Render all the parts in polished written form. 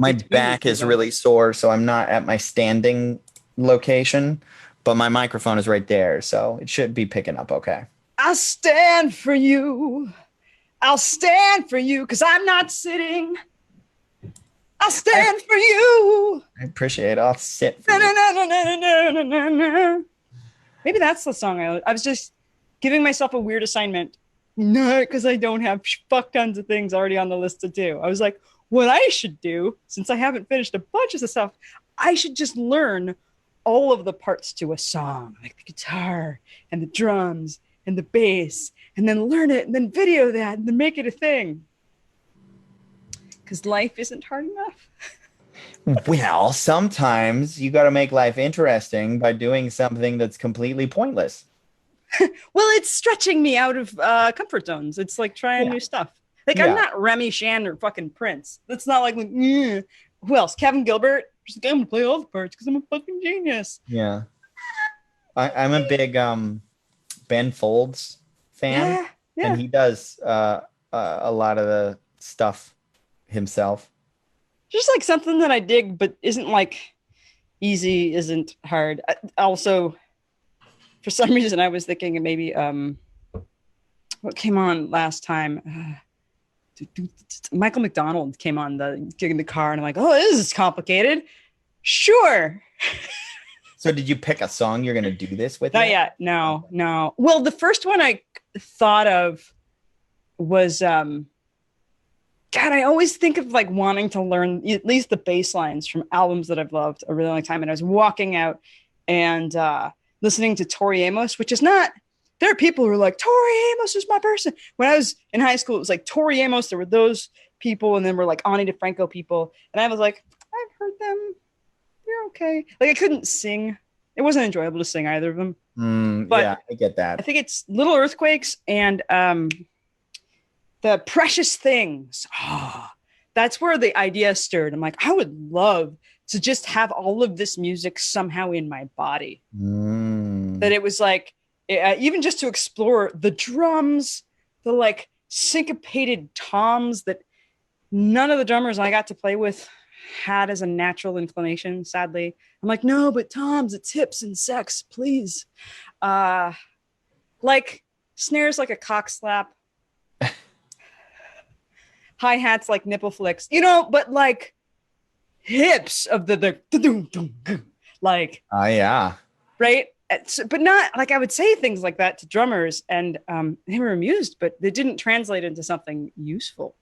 My between the back two is of really us. sore, so I'm not at my standing location, but my microphone is right there, so it should be picking up okay. I'll stand for you. I'll stand for you because I'm not sitting. I'll I, stand for you. I appreciate it. I'll sit for Na, you. na, na, na, na, na, na, na, na. Maybe that's the song I was just giving myself a weird assignment. No, because I don't have fuck tons of things already on the list to do. I was like, what I should do, since I haven't finished a bunch of the stuff, I should just learn all of the parts to a song, like the guitar and the drums and the bass, and then learn it and then video that and then make it a thing. Because life isn't hard enough. Well, sometimes you got to make life interesting by doing something that's completely pointless. Well, it's stretching me out of comfort zones. It's like trying Yeah. new stuff. Like I'm Yeah. not Remy Shan or fucking Prince. That's not like who else? Kevin Gilbert. Just like, I'm gonna play all the parts because I'm a fucking genius. Yeah. I'm a big Ben Folds fan, Yeah, and yeah. he does a lot of the stuff himself. Just like something that I dig, but isn't like easy, isn't hard. Also, for some reason, I was thinking maybe what came on last time. Michael McDonald came on the gig in the car, and I'm like, oh, this is complicated. Sure. So did you pick a song you're going to do this with? Not yet. No, no. Well, the first one I thought of was God, I always think of like wanting to learn at least the bass lines from albums that I've loved a really long time. And I was walking out and listening to Tori Amos, which is not, there are people who are like, Tori Amos is my person. When I was in high school, it was like Tori Amos, there were those people, and then were like Ani DeFranco people. And I was like, I've heard them. They're okay. Like I couldn't sing. It wasn't enjoyable to sing either of them. But Yeah, I get I that. think it's Little Earthquakes and the Precious Things. Oh, that's where the idea stirred. I'm like, I would love to just have all of this music somehow in my body. That it was like, even just to explore the drums, the like syncopated toms that none of the drummers I got to play with had as a natural inclination, sadly. I'm like, no, but toms, it's hips and sex, please. Like snares like a cock slap, hi-hats like nipple flicks, but like hips of the like, Yeah. right? But not like I would say things like that to drummers, and they were amused, but they didn't translate into something useful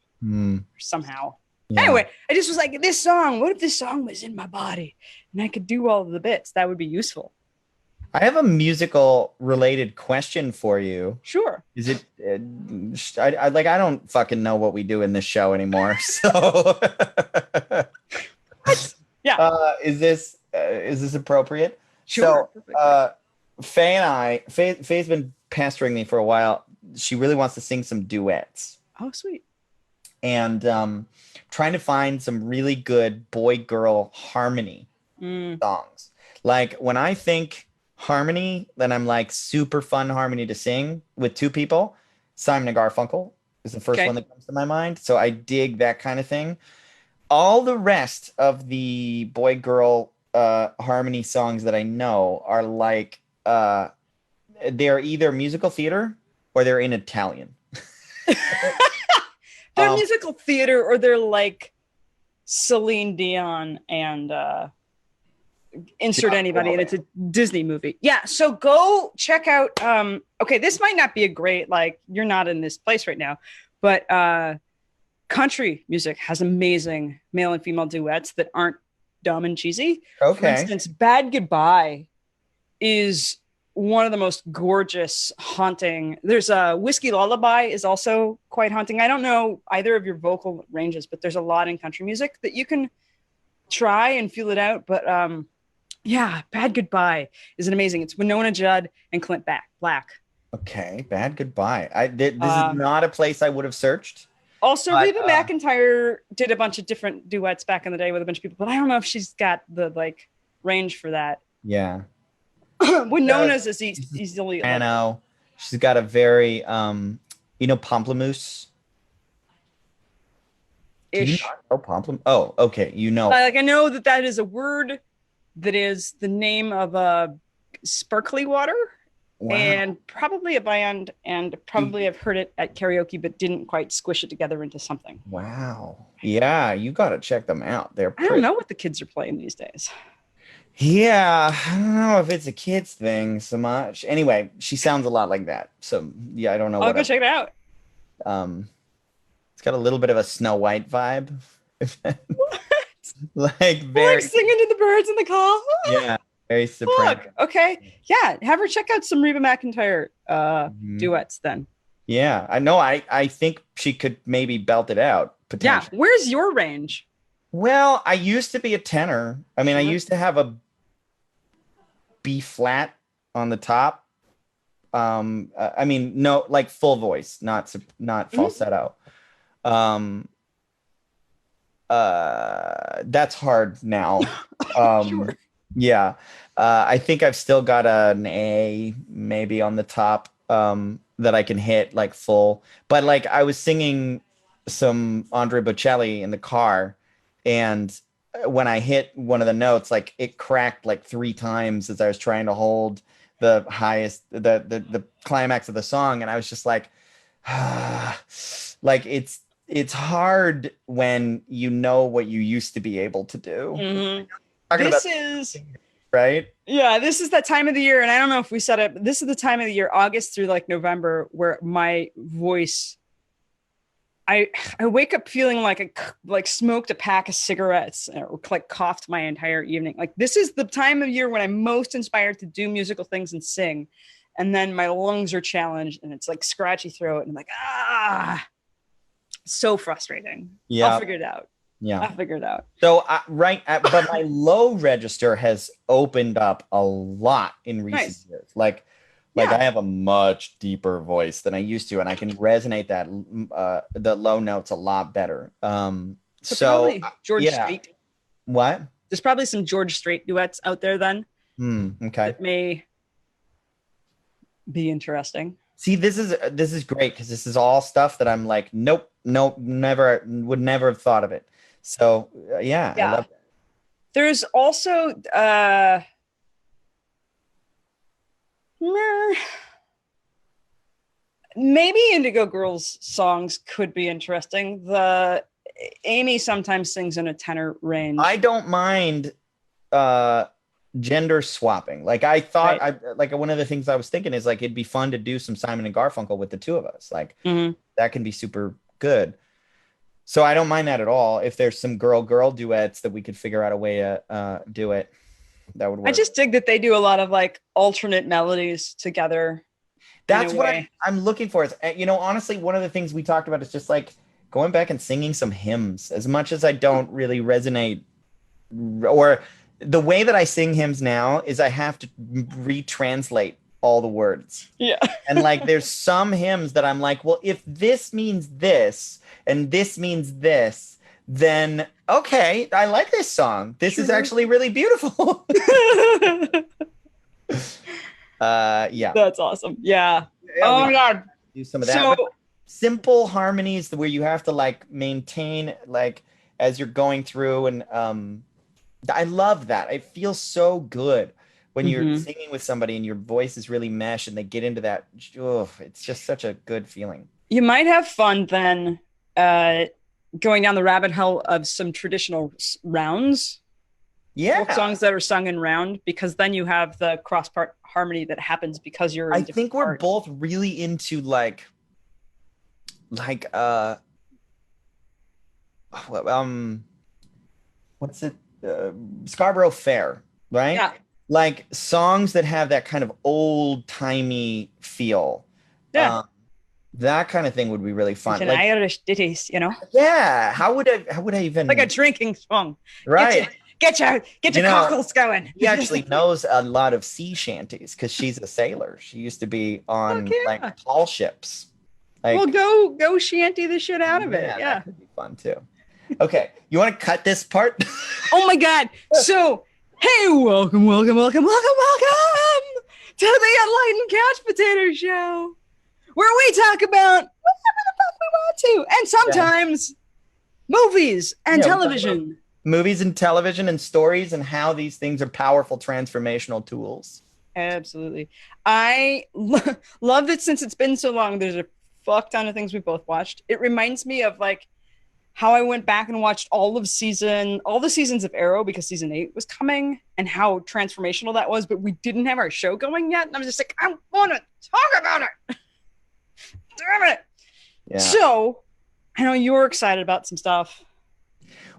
somehow. Yeah. Anyway, I just was like, this song, what if this song was in my body and I could do all of the bits? That would be useful. I have a musical related question for you. Sure. Is it I don't fucking know what we do in this show anymore. So Yeah. Is this appropriate? Sure. So Faye's been pestering me for a while. She really wants to sing some duets. Oh, sweet. And trying to find some really good boy-girl harmony songs. Like when I think harmony, then I'm like super fun harmony to sing with two people. Simon and Garfunkel is the first one that comes to my mind. So I dig that kind of thing. All the rest of the boy-girl harmony songs that I know are like they're either musical theater or they're in Italian. They're musical theater, or they're like Celine Dion and insert anybody, and it's a Disney movie. Yeah, so go check out. Okay, this might not be a great, like, you're not in this place right now, but country music has amazing male and female duets that aren't dumb and cheesy. Okay. For instance, Bad Goodbye is one of the most gorgeous, haunting. There's a Whiskey Lullaby is also quite haunting. I don't know either of your vocal ranges, but there's a lot in country music that you can try and feel it out. But yeah, Bad Goodbye is an amazing. It's Winona Judd and Clint Black. Okay, Bad Goodbye. This is not a place I would have searched. Also, Reba McEntire did a bunch of different duets back in the day with a bunch of people, but I don't know if she's got the like range for that. Yeah. Winona's is easily. I know. She's got a very, Pamplemousse. Do you not know Pomplum? Oh, okay. You know. Like, I know that is a word that is the name of a sparkly water. Wow. And probably a band, and probably I've heard it at karaoke, but didn't quite squish it together into something. Wow. Yeah, you got to check them out. They're I don't know what the kids are playing these days. Yeah, I don't know if it's a kids thing so much. Anyway, she sounds a lot like that. So yeah, I don't know. I'll go check it out. It's got a little bit of a Snow White vibe. What? Like very like singing to the birds in the car. Yeah, very soprano. Look, okay, yeah. Have her check out some Reba McEntire duets then. Yeah, I know. I think she could maybe belt it out. Yeah. Where's your range? Well, I used to be a tenor. I mean, I used to have a B flat on the top. I mean, no, like full voice, not falsetto. That's hard now. Sure. Yeah. I think I've still got an A maybe on the top that I can hit like full. But like I was singing some Andre Bocelli in the car, and when I hit one of the notes, like it cracked like 3 times as I was trying to hold the highest, the climax of the song, and I was just like, like it's hard when you know what you used to be able to do. Mm-hmm. This is right. Yeah, this is that time of the year, and I don't know if we said it, but this is the time of the year, August through like November, where my voice, I wake up feeling like I smoked a pack of cigarettes or like coughed my entire evening. Like this is the time of year when I'm most inspired to do musical things and sing, and then my lungs are challenged and it's like scratchy throat, and I'm like so frustrating. Yeah, I'll figure it out. Yeah, I'll figure it out. So but my low register has opened up a lot in recent years. Like I have a much deeper voice than I used to, and I can resonate that the low notes a lot better. So George Strait. What? There's probably some George Strait duets out there then. Okay. That may be interesting. See, this is great because this is all stuff that I'm like, nope, never would never have thought of it. So yeah. I love that. There's also maybe Indigo Girls songs could be interesting. Amy sometimes sings in a tenor range. I don't mind gender swapping. Like I thought, like one of the things I was thinking is like it'd be fun to do some Simon and Garfunkel with the two of us. Like that can be super good. So I don't mind that at all. If there's some girl duets that we could figure out a way to do it, that would work. I just dig that they do a lot of like alternate melodies together. That's what I'm looking for. Is, honestly, one of the things we talked about is just like going back and singing some hymns. As much as I don't really resonate, or the way that I sing hymns now is I have to retranslate all the words. Yeah. And like there's some hymns that I'm like, well, if this means this and this means this, then okay, I like this song. This is actually really beautiful. Yeah. That's awesome. Yeah. Oh my God. Do some of that. So, simple harmonies where you have to like maintain like as you're going through, and I love that. It feels so good when you're singing with somebody and your voice is really mesh and they get into that. It's just such a good feeling. You might have fun then going down the rabbit hole of some traditional rounds. Yeah. Folk songs that are sung in round, because then you have the cross part harmony that happens because you're I think we're both really into like what's it? Scarborough Fair, right? Yeah. Like songs that have that kind of old-timey feel. Yeah. That kind of thing would be really fun. Like Irish ditties, Yeah. How would I even like a drinking song? Right. Get your cockles going. He actually knows a lot of sea shanties because she's a sailor. She used to be on like tall ships. Like, well, go shanty the shit out of it. Yeah. That could be fun too. Okay. You want to cut this part? Oh my God. So, hey, welcome to the Enlightened Couch Potato Show, where we talk about whatever the fuck we want to. And sometimes movies and Yeah, we talk about television. movies and television and stories and how these things are powerful transformational tools. Absolutely. I love that since it's been so long, there's a fuck ton of things we both watched. It reminds me of like how I went back and watched all the seasons of Arrow because season 8 was coming and how transformational that was, but we didn't have our show going yet. And I was just like, I want to talk about it. Damn it. Yeah. So I know you're excited about some stuff.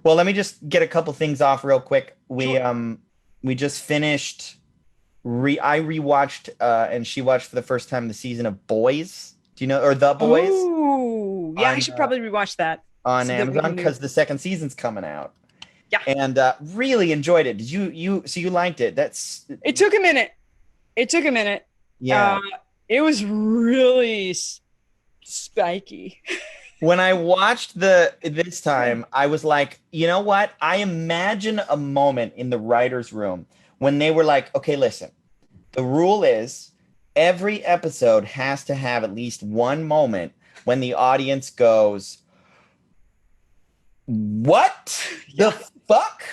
Well, let me just get a couple things off real quick. Sure. We just finished I rewatched and she watched for the first time the season of Boys. Do you know, or The Boys? Oh, yeah, I should probably rewatch that. On So Amazon because the second season's coming out. Yeah. And really enjoyed it. Did you liked it? It took a minute. Yeah. It was really spiky. When I watched this time, I was like, you know what? I imagine a moment in the writer's room when they were like, okay, listen, the rule is every episode has to have at least one moment when the audience goes, what the fuck?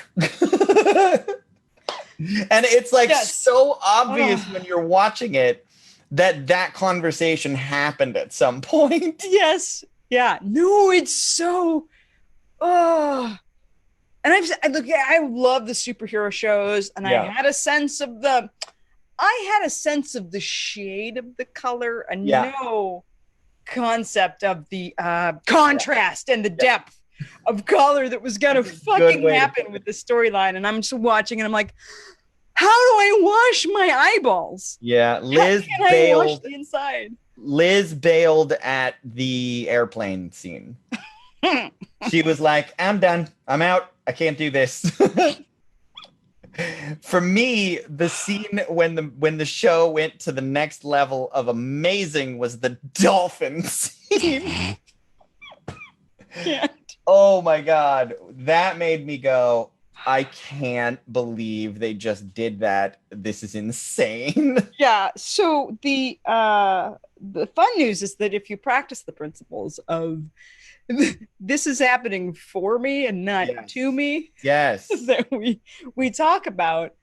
And it's like so obvious when you're watching it that conversation happened at some point. Yes. Yeah. No, it's so and I love the superhero shows, and I had a sense of the shade of the color and no concept of the contrast and the depth of color that was gonna fucking happen with the storyline. And I'm just watching and I'm like, how do I wash my eyeballs? Yeah, Liz bailed the inside. Liz bailed at the airplane scene. She was like, I'm done. I'm out. I can't do this. For me, the scene when the show went to the next level of amazing was the dolphin scene. Oh my God. That made me go, I can't believe they just did that. This is insane. Yeah. So the fun news is that if you practice the principles of this is happening for me and not to me, that we talk about,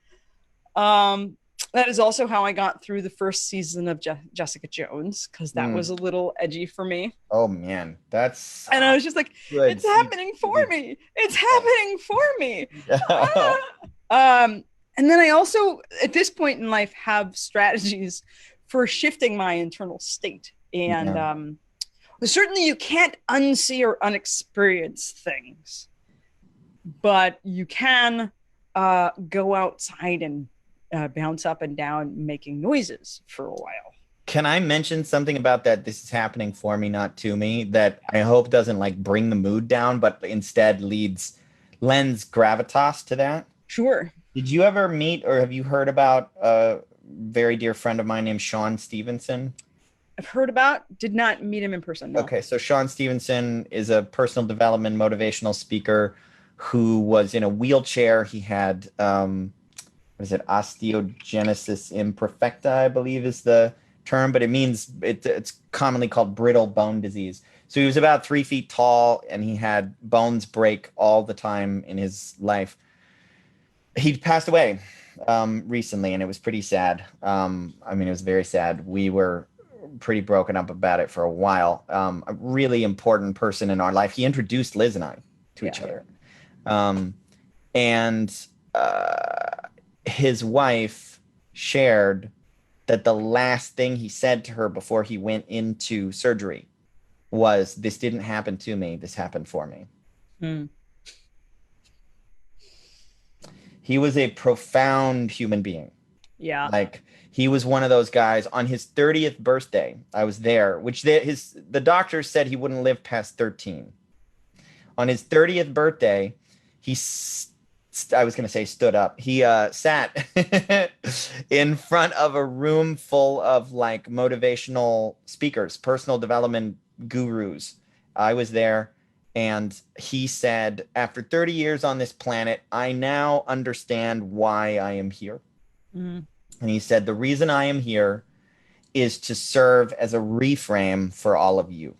that is also how I got through the first season of Jessica Jones, because that was a little edgy for me. Oh man, and I was just like, it's happening for me. It's happening for me. And then I also, at this point in life, have strategies for shifting my internal state. And certainly you can't unsee or unexperience things, but you can go outside and bounce up and down making noises for a while. Can I mention something about that? This is happening for me, not to me, that I hope doesn't like bring the mood down, but instead lends gravitas to that. Sure. Did you ever meet or have you heard about a very dear friend of mine named Sean Stevenson? I've heard about, did not meet him in person. No. Okay, so Sean Stevenson is a personal development motivational speaker who was in a wheelchair. He had osteogenesis imperfecta, I believe is the term, but it means it's commonly called brittle bone disease. So he was about 3 feet tall and he had bones break all the time in his life. He passed away recently and it was pretty sad. It was very sad. We were pretty broken up about it for a while. A really important person in our life. He introduced Liz and I to each other. His wife shared that the last thing he said to her before he went into surgery was, "This didn't happen to me. This happened for me." He was a profound human being. Yeah. Like he was one of those guys on his 30th birthday. I was there, which the doctor said he wouldn't live past 13. On his 30th birthday, he stood up. He sat in front of a room full of like motivational speakers, personal development gurus. I was there and he said, after 30 years on this planet, I now understand why I am here. And he said, the reason I am here is to serve as a reframe for all of you.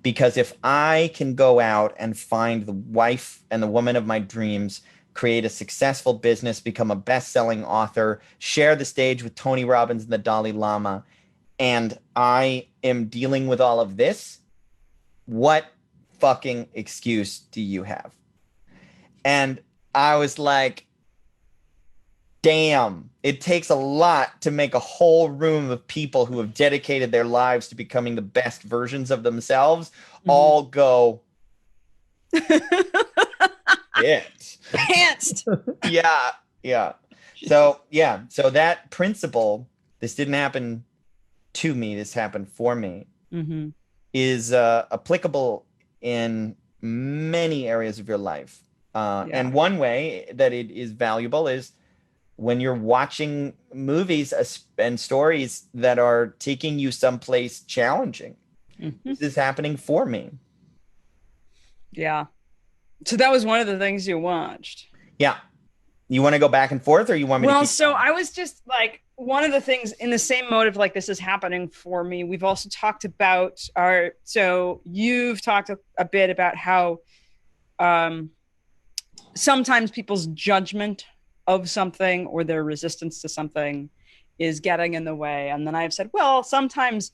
Because if I can go out and find the wife and the woman of my dreams, create a successful business, become a best-selling author, share the stage with Tony Robbins and the Dalai Lama, and I am dealing with all of this, what fucking excuse do you have? And I was like, damn, it takes a lot to make a whole room of people who have dedicated their lives to becoming the best versions of themselves all go, it. Pantsed. Yeah. So that principle, this didn't happen to me, this happened for me, is applicable in many areas of your life. And one way that it is valuable is when you're watching movies and stories that are taking you someplace challenging. This is happening for me. Yeah. So that was one of the things you watched. Yeah. You want to go back and forth, or you want me to keep so I was just like, one of the things in the same motive, like this is happening for me. We've also talked about so you've talked a bit about how sometimes people's judgment of something or their resistance to something is getting in the way. And then I've said, well, sometimes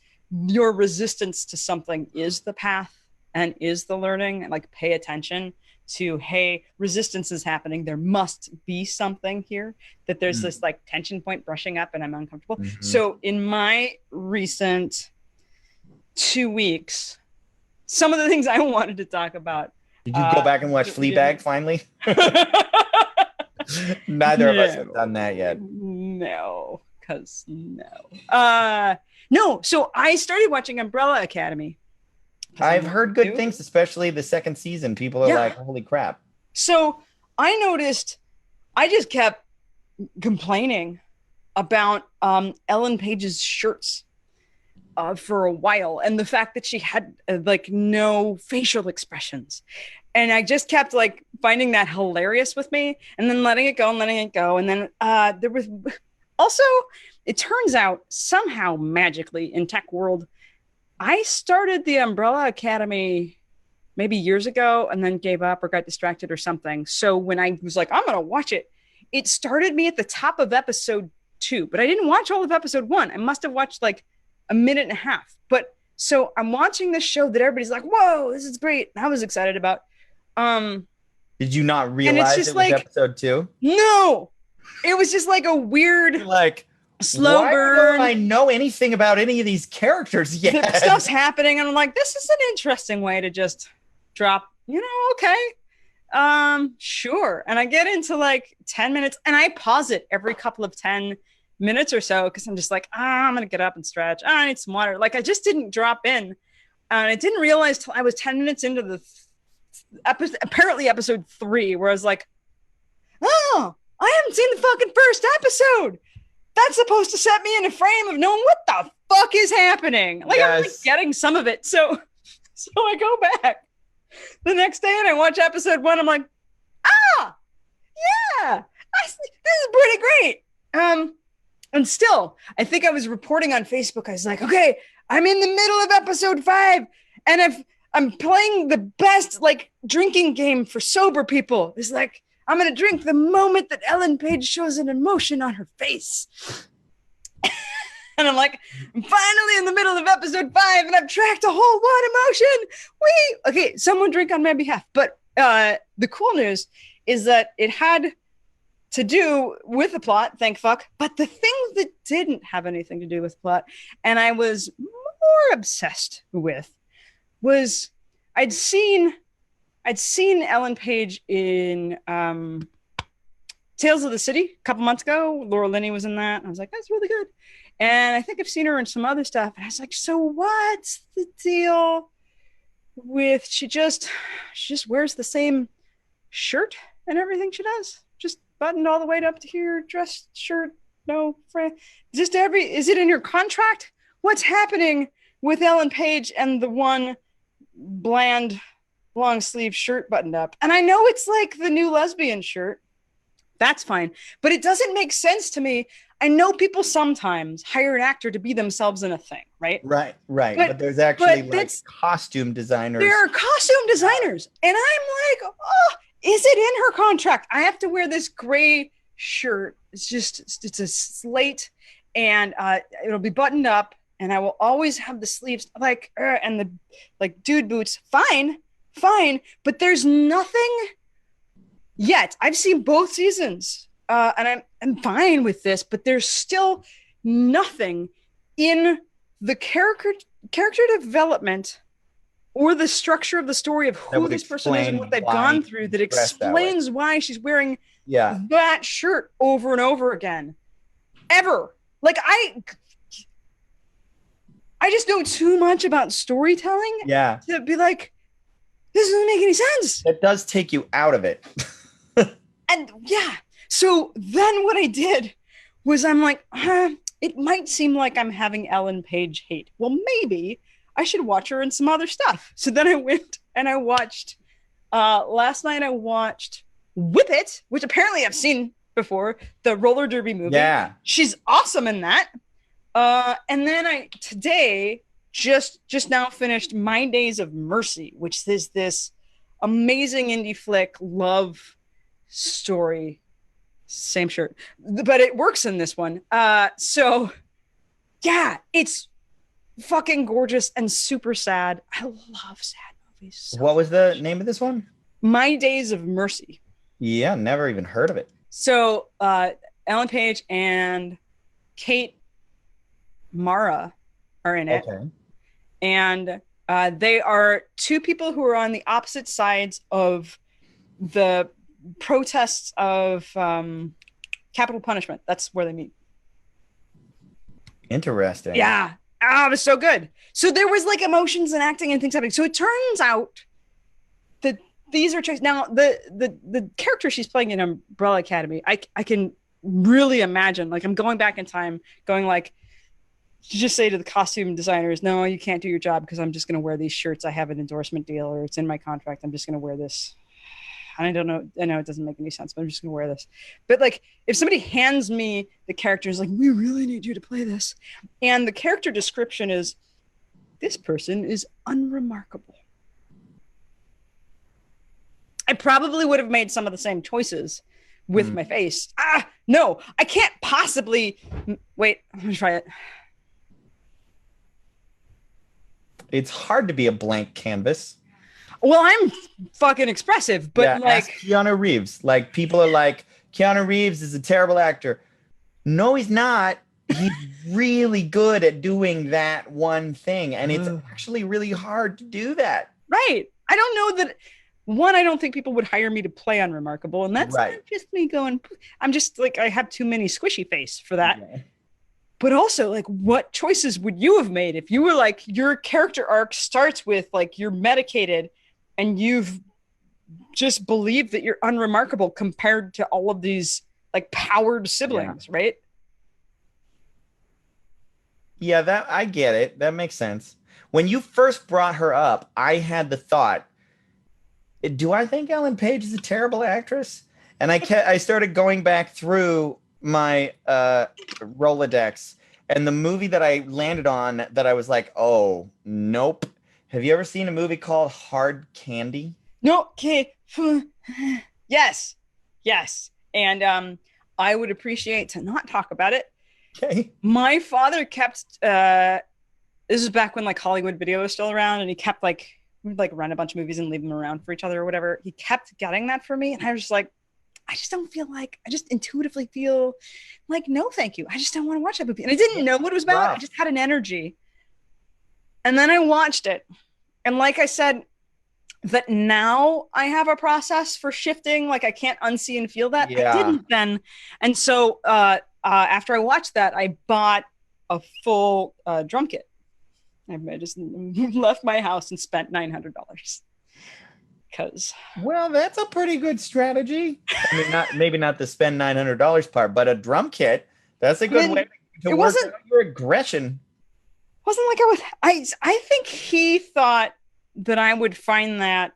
your resistance to something is the path and is the learning, and like pay attention to, hey, resistance is happening. There must be something here, that there's this like tension point brushing up and I'm uncomfortable. So in my recent 2 weeks, some of the things I wanted to talk about. Did you go back and watch Fleabag finally? Neither of us have done that yet. No. So I started watching Umbrella Academy. I've heard good things, especially the second season. People are like, holy crap. So I noticed I just kept complaining about Ellen Page's shirts for a while, and the fact that she had like no facial expressions. And I just kept like finding that hilarious with me, and then letting it go. And then there was also, it turns out somehow magically in tech world, I started the Umbrella Academy maybe years ago and then gave up or got distracted or something. So when I was like, I'm going to watch it, it started me at the top of episode 2, but I didn't watch all of episode 1. I must have watched like a minute and a half. But so I'm watching this show that everybody's like, whoa, this is great. And I was excited about. Did you not realize it was like, episode 2? No, it was just like a weird, like, slow burn. Don't I know anything about any of these characters yet? Stuff's happening, and I'm like, this is an interesting way to just drop, okay. Sure. And I get into like 10 minutes and I pause it every couple of 10 minutes or so because I'm just like, I'm gonna get up and stretch. I need some water. Like I just didn't drop in. And I didn't realize till I was 10 minutes into the episode 3, where I was like, oh, I haven't seen the fucking first episode. That's supposed to set me in a frame of knowing what the fuck is happening. Like I'm like getting some of it. So I go back the next day and I watch episode 1. I'm like, yeah, this is pretty great. And still, I think I was reporting on Facebook. I was like, okay, I'm in the middle of episode 5, and I'm playing the best like drinking game for sober people. It's like, I'm going to drink the moment that Ellen Page shows an emotion on her face. And I'm like, I'm finally in the middle of episode 5 and I've tracked a whole one emotion. Okay, someone drink on my behalf. But the cool news is that it had to do with the plot, thank fuck. But the things that didn't have anything to do with the plot, and I was more obsessed with, was I'd seen Ellen Page in Tales of the City a couple months ago. Laura Linney was in that. I was like, that's really good. And I think I've seen her in some other stuff. And I was like, so what's the deal with she just wears the same shirt and everything she does? Just buttoned all the way up to here, dress shirt, no friend. Is it in your contract? What's happening with Ellen Page and the one bland long sleeve shirt buttoned up? And I know it's like the new lesbian shirt. That's fine. But it doesn't make sense to me. I know people sometimes hire an actor to be themselves in a thing, right? Right. But there's actually like costume designers. There are costume designers. And I'm like, oh, is it in her contract? I have to wear this gray shirt. It's a slate, and it'll be buttoned up, and I will always have the sleeves and the like dude boots. Fine. But there's nothing yet. I've seen both seasons, and I'm fine with this, but there's still nothing in the character development or the structure of the story of who this person is and what they've gone through that explains why she's wearing that shirt over and over again. Ever. Like, I just know too much about storytelling to be like, this doesn't make any sense. It does take you out of it. And so then what I did was I'm like, it might seem like I'm having Ellen Page hate. Well, maybe I should watch her in some other stuff. So then I went and I watched, last night I watched Whip It, which apparently I've seen before, the roller derby movie. Yeah. She's awesome in that. And then I today just now finished My Days of Mercy, which is this amazing indie flick love story. Same shirt, but it works in this one. So yeah, it's fucking gorgeous and super sad. I love sad movies. So what was the name of this one? My Days of Mercy. Yeah, never even heard of it. So Ellen Page and Kate Mara are in it. Okay. And they are two people who are on the opposite sides of the protests of capital punishment. That's where they meet. Interesting. Yeah. It was so good. So there was like emotions and acting and things happening. So it turns out that these are chicks. Now the character she's playing in Umbrella Academy, I can really imagine, like, I'm going back in time going like, to just say to the costume designers, no, you can't do your job because I'm just going to wear these shirts. I have an endorsement deal or it's in my contract. I'm just going to wear this. I don't know. I know it doesn't make any sense, but I'm just going to wear this. But like, if somebody hands me the characters, like, we really need you to play this. And the character description is, this person is unremarkable. I probably would have made some of the same choices with my face. No, I can't possibly. Wait, I'm going to try it. It's hard to be a blank canvas. Well, I'm fucking expressive, but like ask Keanu Reeves. Like, people are like, Keanu Reeves is a terrible actor. No, he's not. He's really good at doing that one thing, and it's actually really hard to do that. Right. I don't know that. One, I don't think people would hire me to play Unremarkable, and that's not just me going. I'm just like, I have too many squishy face for that. Yeah. But also, like, what choices would you have made if you were like, your character arc starts with like, you're medicated and you've just believed that you're unremarkable compared to all of these like powered siblings, right? Yeah, that I get it. That makes sense. When you first brought her up, I had the thought, do I think Ellen Page is a terrible actress? And I started going back through my Rolodex, and the movie that I landed on that I was like, oh, nope. Have you ever seen a movie called Hard Candy? No. Okay. Yes. And I would appreciate to not talk about it. Okay. My father kept this is back when like Hollywood Video was still around, and he kept like, we'd like run a bunch of movies and leave them around for each other or whatever. He kept getting that for me, and I was just like, I just intuitively feel like, no, thank you. I just don't want to watch that movie. And I didn't know what it was about. Wow. I just had an energy. And then I watched it. And like I said, that now I have a process for shifting. Like, I can't unsee and feel that. Yeah. I didn't then. And so after I watched that, I bought a full drum kit. I just left my house and spent $900. Well, that's a pretty good strategy. I mean, maybe not the spend $900 part, but a drum kit, that's a good way to work out your aggression. Wasn't like I think he thought that I would find that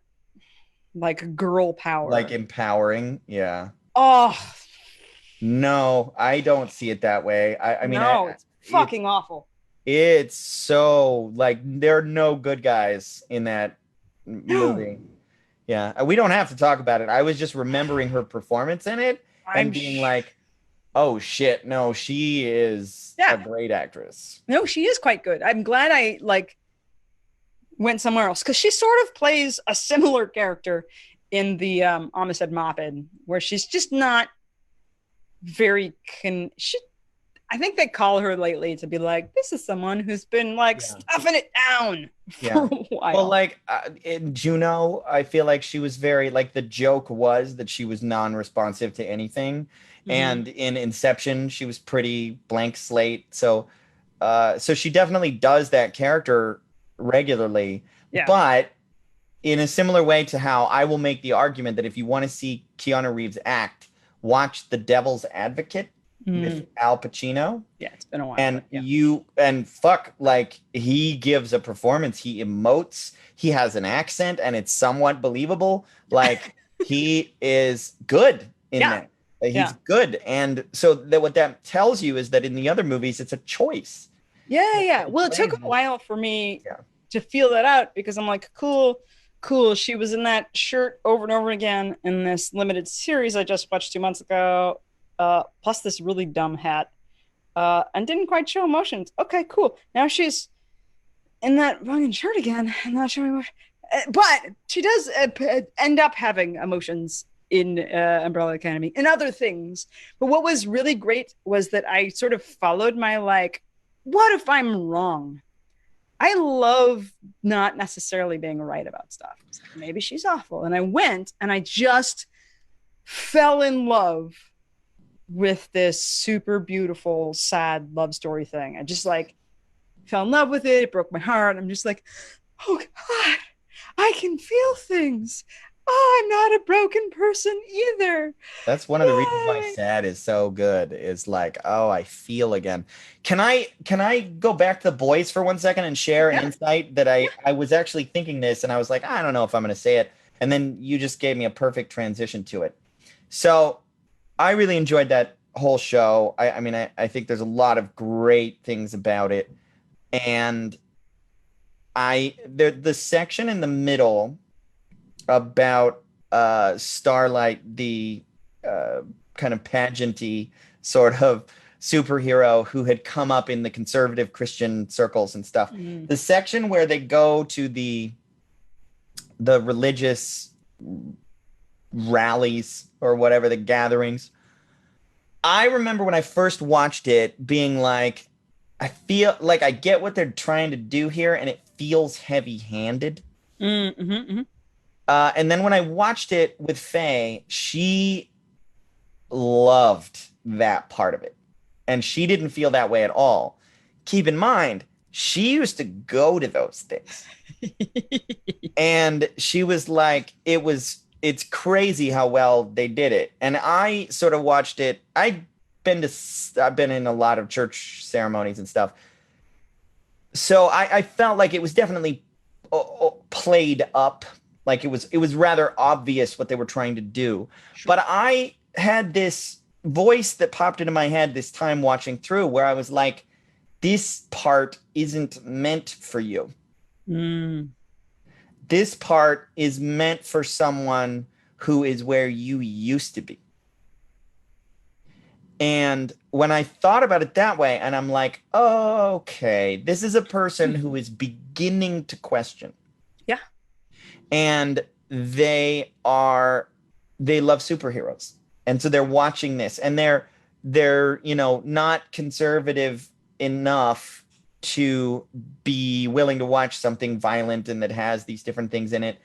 like girl power, like empowering. Yeah. Oh, No, I don't see it that way. I mean, No, it's it's fucking awful. it's so like there are no good guys in that No, movie. Yeah, we don't have to talk about it. I was just remembering her performance in it I'm and being sh- like, "Oh shit, no, she is a yeah. great actress." No, she is quite good. I'm glad I like went somewhere else because she sort of plays a similar character in the Amistad Maupin, where she's just not very she I think they call her lately to be like, this is someone who's been like Yeah. stuffing it down for Yeah. a while. Well, like in Juno, I feel like she was very like the joke was that she was non-responsive to anything, and in Inception, she was pretty blank slate. So she definitely does that character regularly, Yeah. but in a similar way to how I will make the argument that if you want to see Keanu Reeves act, watch The Devil's Advocate with Al Pacino. Yeah, it's been a while. And Yeah. fuck, like he gives a performance, he emotes, he has an accent, and it's somewhat believable. Like he is good in Yeah. that. He's Yeah. good. And so that what that tells you is that in the other movies, it's a choice. Yeah. Well, it took a while for me to feel that out because I'm like, cool. She was in that shirt over and over again in this limited series I just watched 2 months ago. Plus this really dumb hat. And didn't quite show emotions. Okay, cool. Now she's in that fucking shirt again and not showing emotion. But she does end up having emotions in Umbrella Academy and other things. But what was really great was that I sort of followed my like, what if I'm wrong? I love not necessarily being right about stuff. Like, maybe she's awful. And I went and I just fell in love with this super beautiful, sad love story thing. I just like fell in love with it. It broke my heart. I'm just like, oh God, I can feel things. Oh, I'm not a broken person either. That's one of the reasons why sad is so good. Is like, oh, I feel again. Can I go back to the boys for 1 second and share an insight that I was actually thinking this and I was like, I don't know if I'm going to say it, and then you just gave me a perfect transition to it. So I really enjoyed that whole show. I mean, I think there's a lot of great things about it, and the section in the middle about Starlight, the kind of pageanty sort of superhero who had come up in the conservative Christian circles and stuff. The section where they go to the religious rallies or whatever, the gatherings. I remember when I first watched it being like, I feel like I get what they're trying to do here, and it feels heavy-handed. And then when I watched it with Faye, she loved that part of it. And she didn't feel that way at all. Keep in mind, she used to go to those things. And she was like, it's crazy how well they did it. And I sort of watched it. I've been in a lot of church ceremonies and stuff. So I felt like it was definitely played up. Like it was rather obvious what they were trying to do. Sure. But I had this voice that popped into my head this time watching through where I was like, this part isn't meant for you. This part is meant for someone who is where you used to be. And when I thought about it that way, and I'm like, oh, okay, this is a person who is beginning to question. Yeah. And they love superheroes. And so they're watching this, and they're not conservative enough to be willing to watch something violent and that has these different things in it.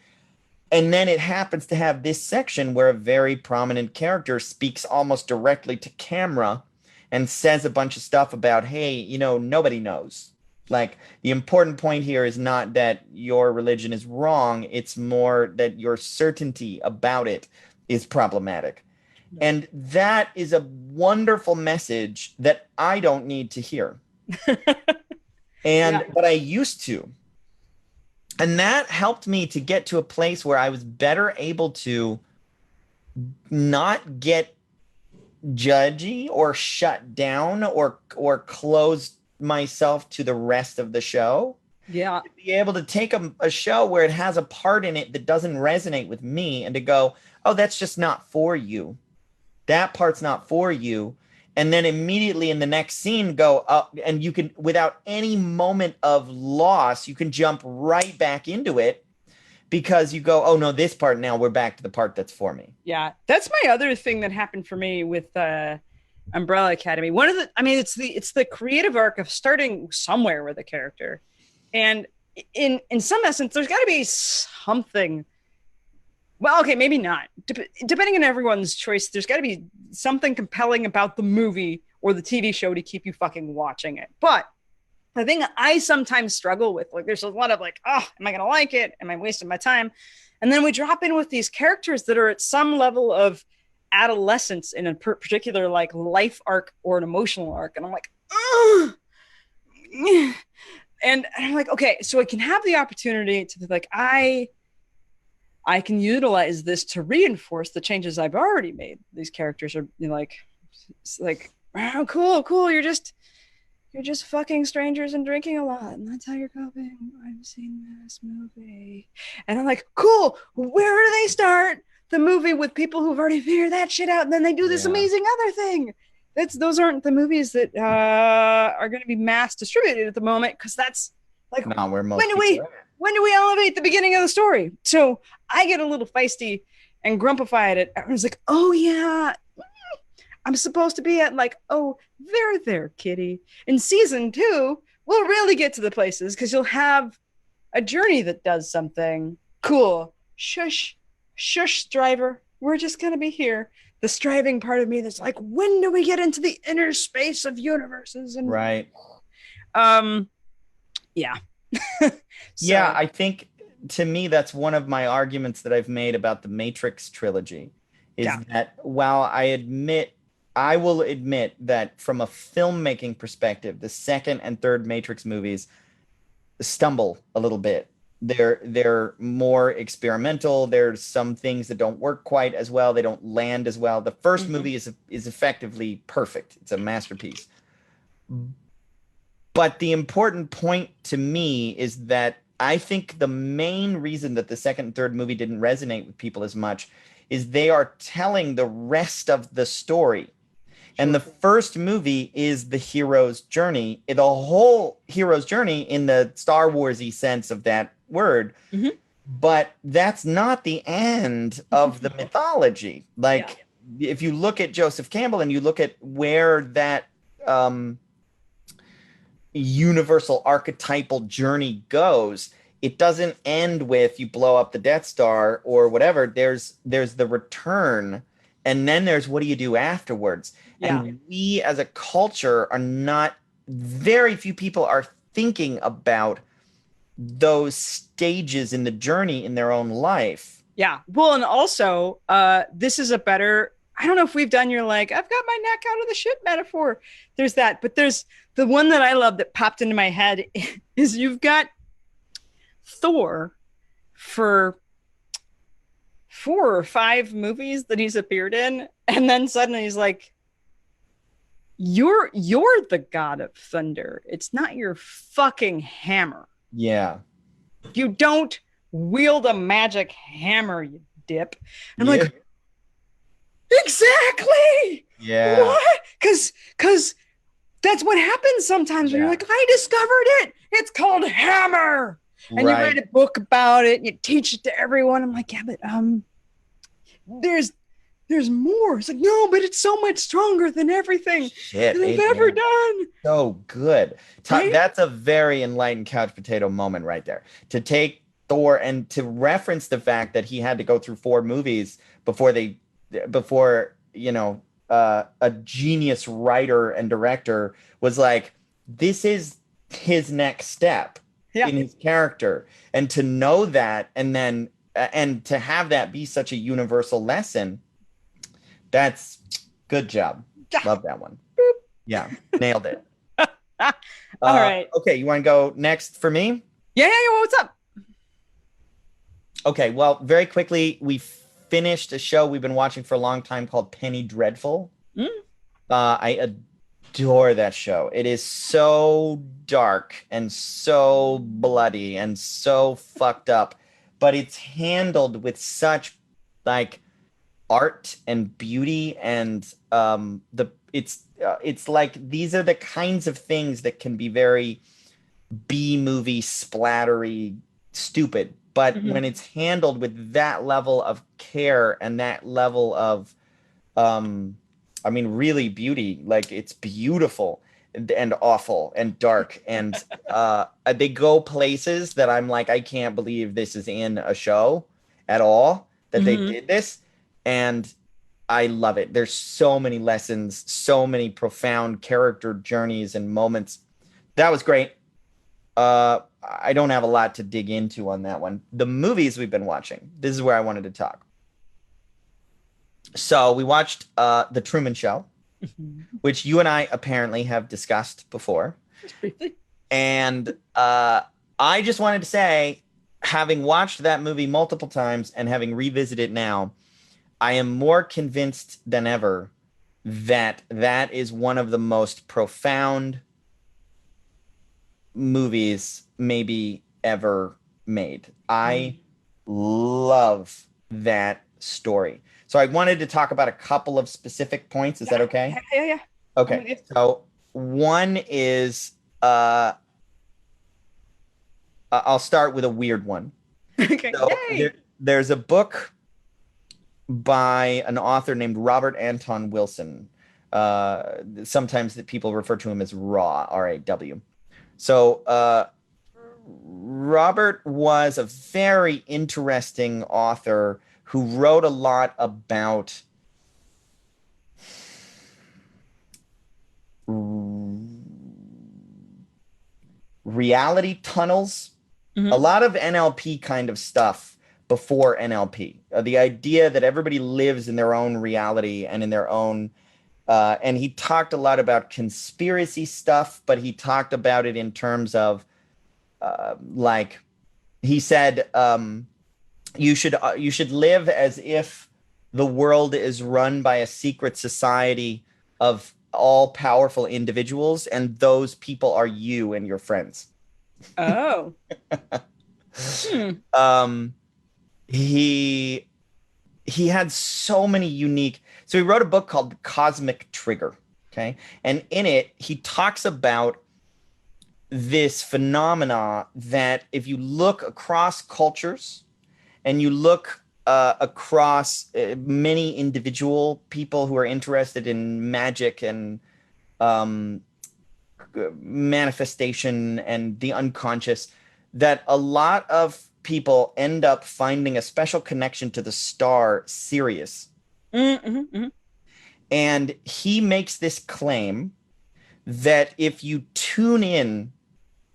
And then it happens to have this section where a very prominent character speaks almost directly to camera and says a bunch of stuff about, hey, nobody knows. Like, the important point here is not that your religion is wrong. It's more that your certainty about it is problematic. And that is a wonderful message that I don't need to hear. But I used to. And that helped me to get to a place where I was better able to not get judgy or shut down or close myself to the rest of the show. Yeah. To be able to take a show where it has a part in it that doesn't resonate with me and to go, oh, that's just not for you. That part's not for you. And then immediately in the next scene go up, and you can, without any moment of loss, you can jump right back into it because you go, oh no, this part, now we're back to the part that's for me. Yeah. That's my other thing that happened for me with Umbrella Academy. One of the, I mean, it's the creative arc of starting somewhere with a character. And in some essence, there's got to be something. Well, okay, maybe not. Depending on everyone's choice, there's got to be something compelling about the movie or the TV show to keep you fucking watching it. But the thing I sometimes struggle with, like, there's a lot of like, oh, am I going to like it? Am I wasting my time? And then we drop in with these characters that are at some level of adolescence in a particular like life arc or an emotional arc. And I'm like, ugh. And I'm like, okay, so I can have the opportunity to be like, I can utilize this to reinforce the changes I've already made. These characters are like, oh, cool. You're just fucking strangers and drinking a lot, and that's how you're coping. I've seen this movie, and I'm like, cool. Where do they start the movie with people who've already figured that shit out, and then they do this amazing other thing? Those aren't the movies that are going to be mass distributed at the moment, because that's like, no, we're when do we elevate the beginning of the story? So I get a little feisty and grumpified at it. I was like, oh yeah, I'm supposed to be at like, oh, there, kitty. In season 2, we'll really get to the places because you'll have a journey that does something cool. Shush, driver. We're just going to be here. The striving part of me that's like, when do we get into the inner space of universes? And right. Yeah. Yeah, I think to me that's one of my arguments that I've made about the Matrix trilogy is that while I will admit that from a filmmaking perspective, the second and third Matrix movies stumble a little bit. They're more experimental. There's some things that don't work quite as well. They don't land as well. The first movie is effectively perfect. It's a masterpiece. But the important point to me is that I think the main reason that the second and third movie didn't resonate with people as much is they are telling the rest of the story. And the first movie is the hero's journey, the whole hero's journey in the Star Wars-y sense of that word. But that's not the end of the mythology. Like, if you look at Joseph Campbell and you look at where that universal archetypal journey goes, it doesn't end with you blow up the Death Star or whatever. There's the return, and then there's what do you do afterwards. And we as a culture are not, very few people are thinking about those stages in the journey in their own life. Yeah. Well, and also this is a better, I don't know if we've done your like, I've got my neck out of the shit metaphor. There's that, but there's the one that I love that popped into my head is you've got Thor for 4 or 5 movies that he's appeared in, and then suddenly he's like, you're the god of thunder. It's not your fucking hammer. Yeah. You don't wield a magic hammer, you dip. And I'm like, exactly. Yeah. What? Because that's what happens sometimes when you're like, I discovered it. It's called hammer. And you write a book about it and you teach it to everyone. I'm like, yeah, but there's more. It's like, no, but it's so much stronger than everything that I've ever done. So good. Right? That's a very enlightened couch potato moment right there. To take Thor and to reference the fact that he had to go through 4 movies before a genius writer and director was like, this is his next step in his character. And to know that, and then and to have that be such a universal lesson, that's good job. Love that one. Boop. Yeah, nailed it. All right. Okay, you want to go next for me? Yeah. What's up? Okay, well, very quickly, we finished a show we've been watching for a long time called Penny Dreadful. Mm. I adore that show. It is so dark and so bloody and so fucked up, but it's handled with such like art and beauty and the it's like these are the kinds of things that can be very B movie splattery stupid, but Mhm. when it's handled with that level of care and that level of um I mean really beauty, like it's beautiful and awful and dark and they go places that I'm like I can't believe this is in a show at all that they Mhm. did this, and I love it. There's so many lessons, so many profound character journeys and moments. That was great. I don't have a lot to dig into on that one. The movies we've been watching, this is where I wanted to talk. So we watched The Truman Show, Mhm. which you and I apparently have discussed before. Just briefly. And I just wanted to say, having watched that movie multiple times and having revisited it now, I am more convinced than ever that that is one of the most profound movies maybe ever made. I love that story. So I wanted to talk about a couple of specific points. Is that okay? Yeah. I'm with Okay. you. So one is I'll start with a weird one. Okay. So Yay. there's a book by an author named Robert Anton Wilson. Sometimes that people refer to him as Raw, R-A-W. So Robert was a very interesting author who wrote a lot about reality tunnels, a Mhm. lot of NLP kind of stuff before NLP. The idea that everybody lives in their own reality and in their own and he talked a lot about conspiracy stuff, but he talked about it in terms of like he said you should live as if the world is run by a secret society of all powerful individuals, and those people are you and your friends. Oh. Hmm. Um, he he had so many unique. So he wrote a book called Cosmic Trigger. Okay, and in it he talks about this phenomena that if you look across cultures and you look across many individual people who are interested in magic and um, manifestation and the unconscious, that a lot of people end up finding a special connection to the star Sirius. Mm-hmm. And he makes this claim that if you tune in,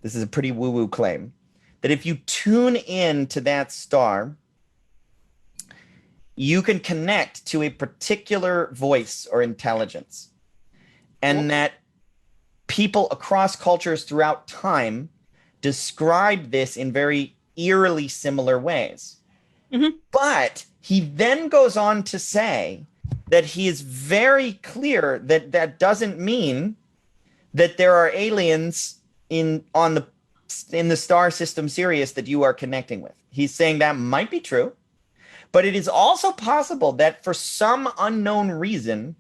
this is a pretty woo woo claim, that if you tune in to that star, you can connect to a particular voice or intelligence, Cool. and that people across cultures throughout time describe this in very eerily similar ways. Mm-hmm. But he then goes on to say that he is very clear that that doesn't mean that there are aliens in the star system Sirius that you are connecting with. He's saying that might be true, but it is also possible that for some unknown reason,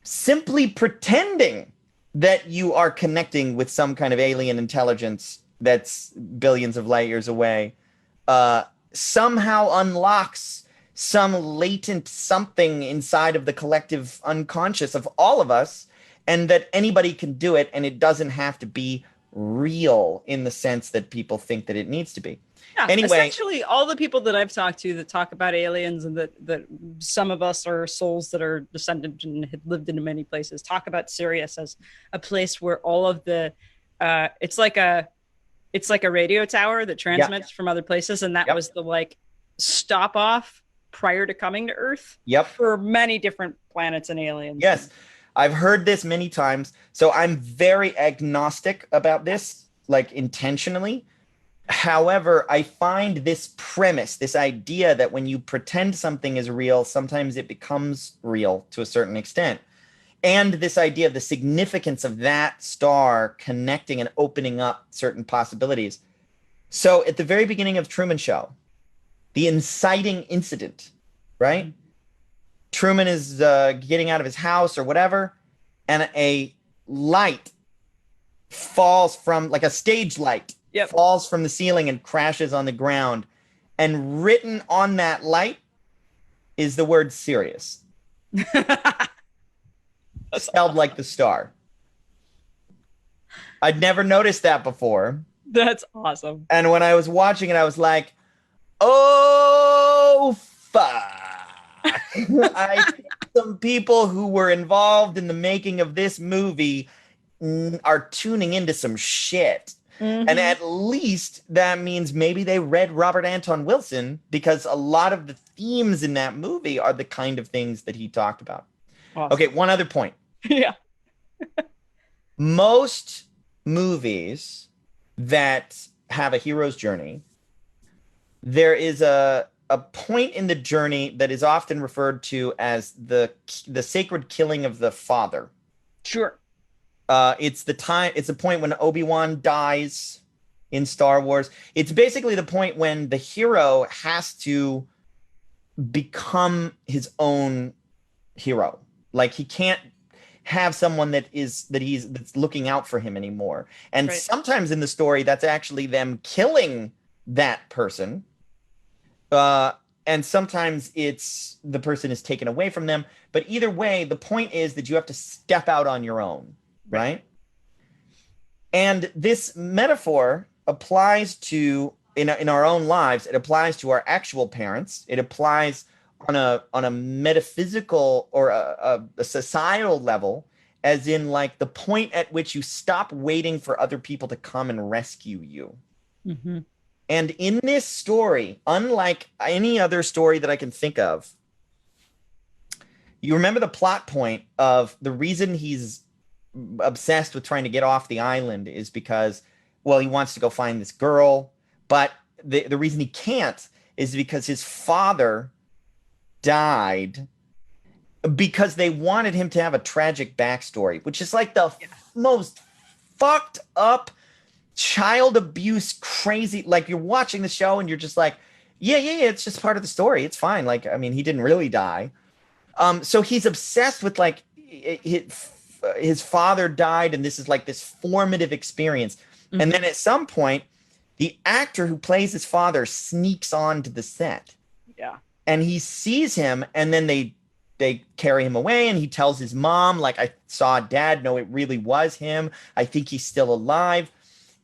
simply pretending that you are connecting with some kind of alien intelligence that's billions of light years away somehow unlocks some latent something inside of the collective unconscious of all of us, and that anybody can do it, and it doesn't have to be real in the sense that people think that it needs to be. Yeah, Anyway, essentially all the people that I've talked to that talk about aliens and that some of us are souls that are descended and had lived in many places talk about Sirius as a place where all of the it's like a radio tower that yeah, transmits from other places, and that yep, was the like stop off prior to coming to Earth yep. for many different planets and aliens. Yes, I've heard this many times. So I'm very agnostic about this, like intentionally. However, I find this premise, this idea that when you pretend something is real, sometimes it becomes real to a certain extent. And this idea of the significance of that star connecting and opening up certain possibilities. So at the very beginning of Truman Show, the inciting incident, right? Truman is getting out of his house or whatever, and a light falls from, like a stage light, falls from the ceiling and crashes on the ground. And written on that light is the word serious. Spelled like the star. I'd never noticed that before. That's awesome. And when I was watching it, I was like, oh, fuck. I think some people who were involved in the making of this movie are tuning into some shit. Mm-hmm. And at least that means maybe they read Robert Anton Wilson, because a lot of the themes in that movie are the kind of things that he talked about. Awesome. Okay, one other point. Yeah. Most movies that have a hero's journey, there is a point in the journey that is often referred to as the sacred killing of the father. Sure. It's the point when Obi-Wan dies in Star Wars. It's basically the point when the hero has to become his own hero. Like, he can't have someone that's looking out for him anymore. And sometimes in the story, that's actually them killing that person. And sometimes it's the person is taken away from them. But either way, the point is that you have to step out on your own, right? And this metaphor applies to, in our own lives, it applies to our actual parents. It applies on a metaphysical or a societal level, as in, like, the point at which you stop waiting for other people to come and rescue you. Mm-hmm. And in this story, unlike any other story that I can think of, you remember the plot point of the reason he's obsessed with trying to get off the island is because, well, he wants to go find this girl, but the reason he can't is because his father died because they wanted him to have a tragic backstory, which is like the most fucked up child abuse, crazy. Like, you're watching the show and you're just like, yeah, it's just part of the story. It's fine. Like, I mean, he didn't really die. So he's obsessed with, like, his father died, and this is like this formative experience. Mm-hmm. And then at some point, the actor who plays his father sneaks onto the set. Yeah. And he sees him, and then they carry him away, and he tells his mom, like, I saw Dad. No, it really was him. I think he's still alive.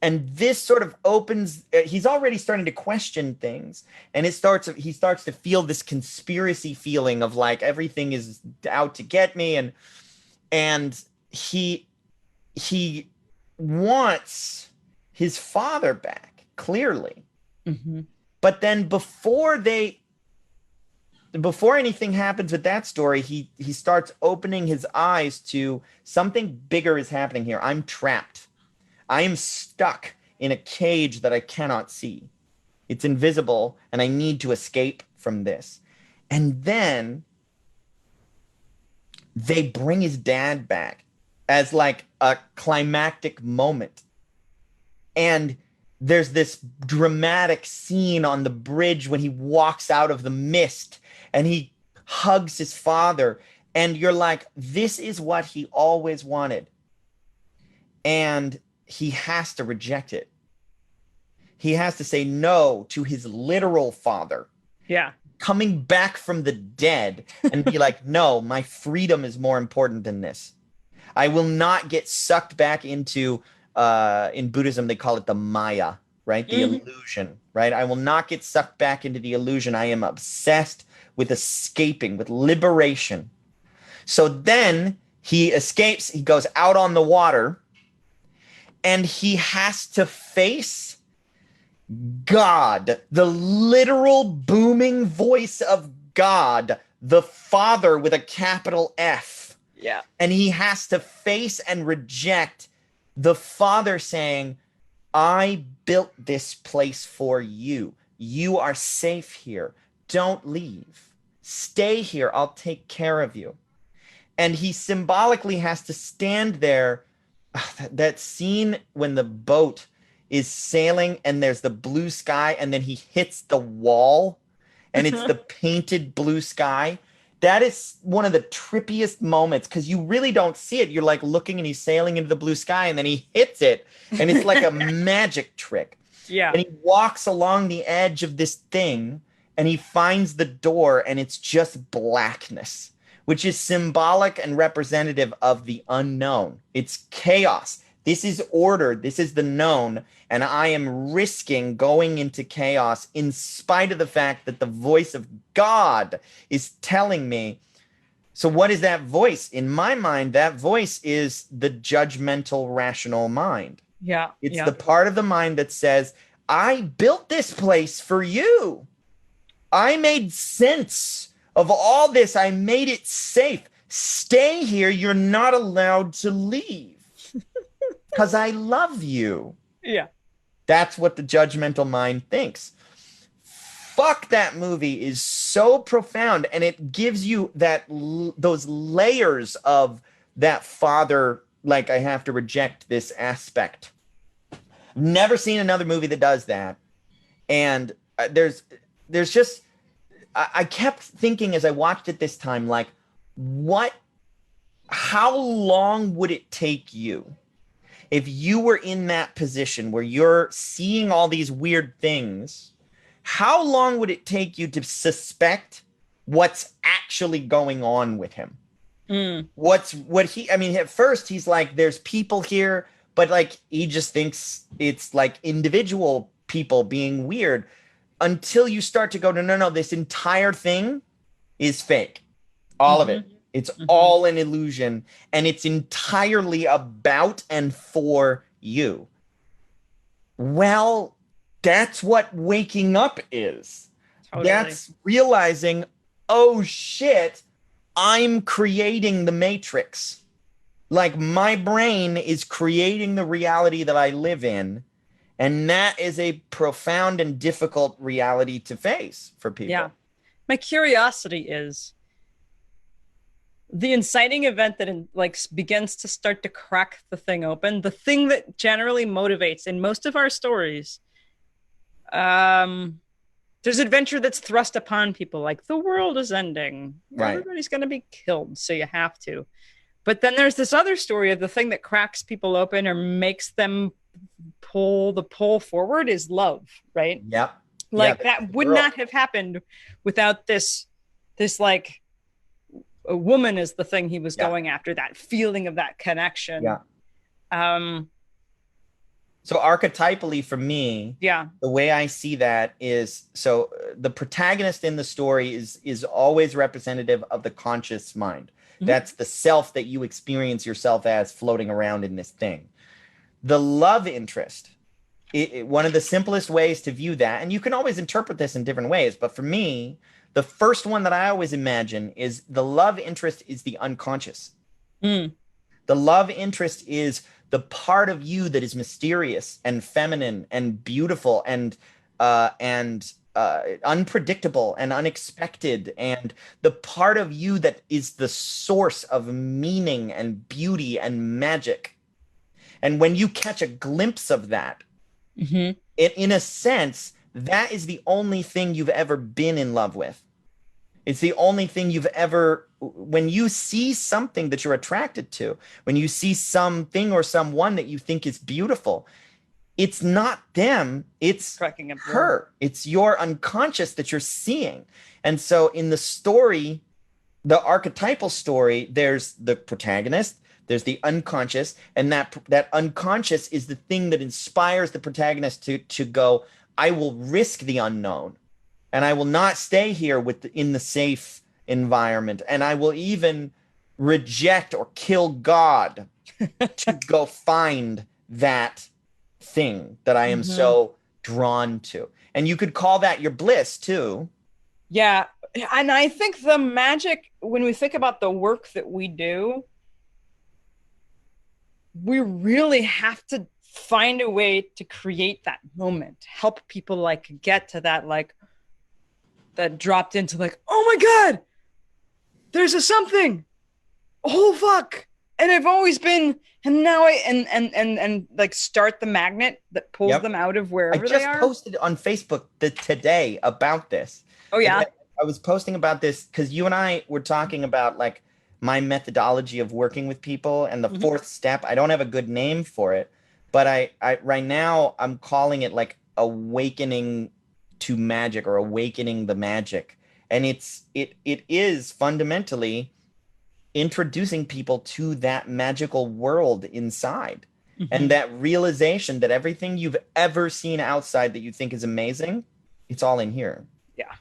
And this sort of opens, he's already starting to question things. And he starts to feel this conspiracy feeling of, like, everything is out to get me. And he wants his father back, clearly. Mm-hmm. But then before anything happens with that story, he starts opening his eyes to something bigger is happening here. I'm trapped. I am stuck in a cage that I cannot see. It's invisible, and I need to escape from this. And then they bring his dad back as, like, a climactic moment. And there's this dramatic scene on the bridge when he walks out of the mist and he hugs his father. And you're like, this is what he always wanted. And he has to reject it. He has to say no to his literal father. Yeah. Coming back from the dead and be like, no, my freedom is more important than this. I will not get sucked back into, in Buddhism, they call it the Maya, right? The illusion, right? I will not get sucked back into the illusion. I am obsessed with escaping, with liberation. So then he escapes, he goes out on the water, and he has to face God, the literal booming voice of God, the Father with a capital F. Yeah. And he has to face and reject the Father saying, I built this place for you. You are safe here. Don't leave. Stay here. I'll take care of you. And he symbolically has to stand there. That scene when the boat is sailing and there's the blue sky and then he hits the wall and it's the painted blue sky. That is one of the trippiest moments because you really don't see it. You're like looking and he's sailing into the blue sky and then he hits it and it's like a magic trick. Yeah. And he walks along the edge of this thing and he finds the door and it's just blackness, which is symbolic and representative of the unknown. It's chaos. This is order. This is the known. And I am risking going into chaos in spite of the fact that the voice of God is telling me. So what is that voice? In my mind, that voice is the judgmental, rational mind. Yeah. It's the part of the mind that says, I built this place for you. I made sense of all this. I made it safe. Stay here. You're not allowed to leave because I love you. Yeah. That's what the judgmental mind thinks. Fuck, that movie is so profound, and it gives you those layers of that father, like, I have to reject this aspect. Never seen another movie that does that. And there's just, I kept thinking as I watched it this time, like, how long would it take you if you were in that position where you're seeing all these weird things? How long would it take you to suspect what's actually going on with him? At first he's like, there's people here, but like, he just thinks it's like individual people being weird until you start to go, no, this entire thing is fake. All of it. It's all an illusion, and it's entirely about and for you. Well, that's what waking up is. Totally. That's realizing, oh shit, I'm creating the Matrix. Like, my brain is creating the reality that I live in. And that is a profound and difficult reality to face for people. Yeah. My curiosity is the inciting event that begins to start to crack the thing open, the thing that generally motivates in most of our stories. There's adventure that's thrust upon people, like the world is ending. Right. Everybody's going to be killed, so you have to. But then there's this other story of the thing that cracks people open or makes them pull forward is love, right? Yep. Like, that would not have happened without this like, a woman is the thing he was going after, that feeling of that connection. Yeah. So archetypally for me, the way I see that is, so the protagonist in the story is always representative of the conscious mind. That's the self that you experience yourself as floating around in this thing. The love interest, one of the simplest ways to view that, and you can always interpret this in different ways, but for me, the first one that I always imagine is the love interest is the unconscious. The love interest is the part of you that is mysterious and feminine and beautiful and unpredictable and unexpected, and the part of you that is the source of meaning and beauty and magic. And when you catch a glimpse of that, in a sense, that is the only thing you've ever been in love with. It's the only thing you've ever, when you see something that you're attracted to, when you see something or someone that you think is beautiful, it's not them, it's her. It's your unconscious that you're seeing. And so in the story, the archetypal story, there's the protagonist, there's the unconscious, and that unconscious is the thing that inspires the protagonist to go, I will risk the unknown, and I will not stay here in the safe environment, and I will even reject or kill God to go find that thing that I am so drawn to. And you could call that your bliss too. Yeah. And I think the magic, when we think about the work that we do, we really have to find a way to create that moment, help people like get to that, like, that dropped into like, oh my God, there's a something. Oh fuck! And I've always been, and now and like start the magnet that pulls Yep. them out of I wherever they just are. posted on Facebook today about this. Oh yeah. I was posting about this because you and I were talking about like my methodology of working with people and the Mhm. fourth step. I don't have a good name for it, but I right now I'm calling it like awakening to magic or awakening the magic. And it is fundamentally introducing people to that magical world inside. And Mhm. that realization that everything you've ever seen outside that you think is amazing, it's all in here. Yeah.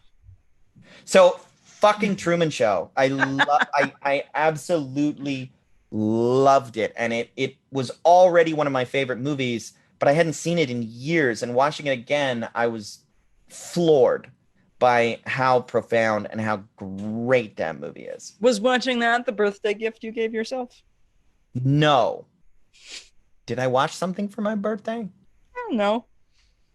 So fucking Truman Show. I absolutely loved it. And it was already one of my favorite movies, but I hadn't seen it in years. And watching it again, I was floored by how profound and how great that movie is. Was watching that the birthday gift you gave yourself? No. Did I watch something for my birthday? I don't know.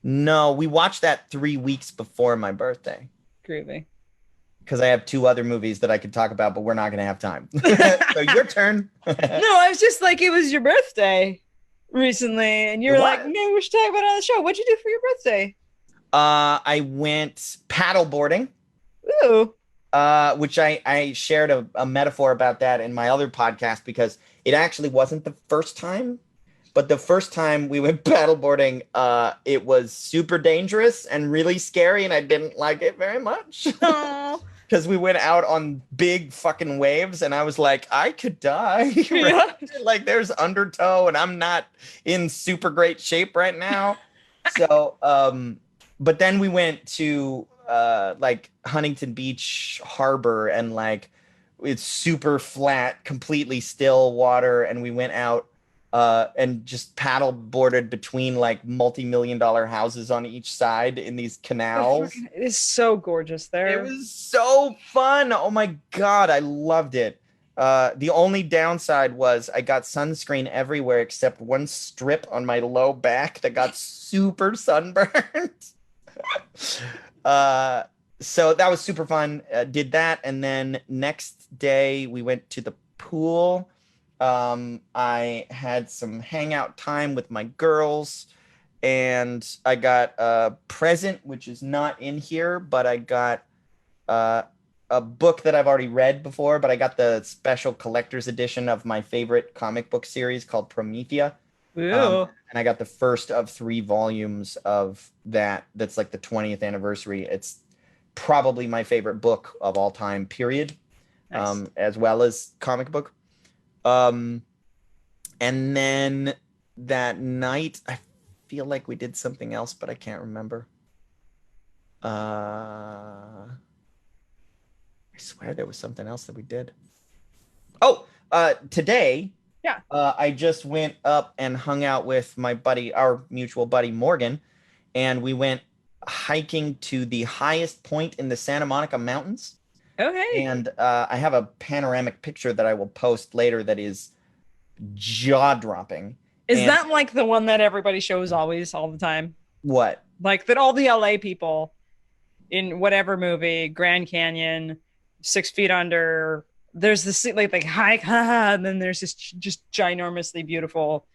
No, we watched that 3 weeks before my birthday Groovy. because I have two other movies that I could talk about, but we're not going to have time. So your turn. No, I was just like, it was your birthday recently, and you're like, maybe we should talk about it on the show. What'd you do for your birthday? I went paddle boarding, Ooh. which I shared a metaphor about that in my other podcast because it actually wasn't the first time. But the first time we went paddleboarding, it was super dangerous and really scary, and I didn't like it very much. Because we went out on big fucking waves, and I was like, I could die. Yeah. Like there's undertow, and I'm not in super great shape right now. So, but then we went to like Huntington Beach Harbor, and like it's super flat, completely still water, and we went out and just paddle boarded between like multi-million-dollar houses on each side in these canals. It is so gorgeous there. It was so fun. Oh my God, I loved it. The only downside was I got sunscreen everywhere except one strip on my low back that got super sunburned. So that was super fun. Did that, and then next day we went to the pool. I had some hangout time with my girls, and I got a present, which is not in here, but I got a book that I've already read before, but I got the special collector's edition of my favorite comic book series called Promethea. And I got the first of 3 volumes of that. That's like the 20th anniversary. It's probably my favorite book of all time, period. Nice. As well as comic book. And then that night, I feel like we did something else, but I can't remember. I swear there was something else that we did. Oh, today, Yeah. I just went up and hung out with my buddy, our mutual buddy Morgan, and we went hiking to the highest point in the Santa Monica Mountains. Okay. And I have a panoramic picture that I will post later that is jaw-dropping. Is And that like the one that everybody shows always all the time? what? Like that all the LA people in whatever movie, Grand Canyon, 6 Feet Under, there's this like hike, and then there's this just ginormously beautiful